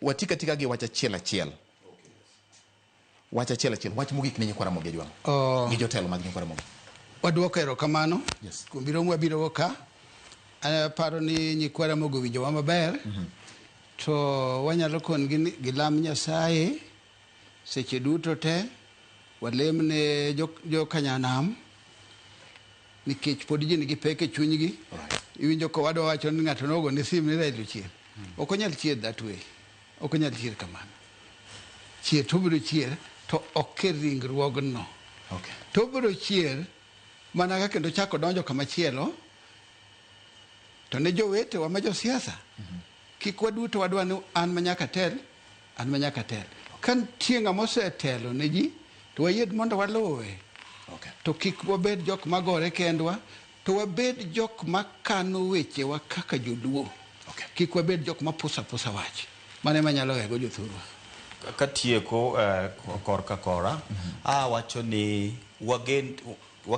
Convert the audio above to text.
watika tika gi wacha chiel achiel. Wacha chiel achiel. Wach mogik ne nyikwara moge jwang. Gi jotelo mag nyikwara moge. Waduoko erokamano. Yes. Kumbiro mwabiro ka. Paro ni nyikwara mogo winjowa maber. To wanyalo kon gi lam Nyasaye seche duto te walemne jo Kanyanam nikech pod ji nigi pek e chunygi. Iwinjo ko wadwa wacho ni ng'ato nogo ne sim ni Raila chier. Ok onyal chier that way. Ok onyal chier kamano. Chier to biro chier to ok ringruogno. Okay. To biro chier mana ka kendo chako donjo kama chielo. To ne jowete wa ma jo siasa. Kik waduto wadwa ni an manyaka tel, an manyaka tel. Kan tienga mose telo ne ji to wayed mondo waluwe. Okay. To kik wabed jok magore kendwa, to wabed jok makano weche wa kaka joduo. Okay. Kik wabed jok mapusa wach. Mane manyalo ego jothurwa. Katieko korka kora wacho ni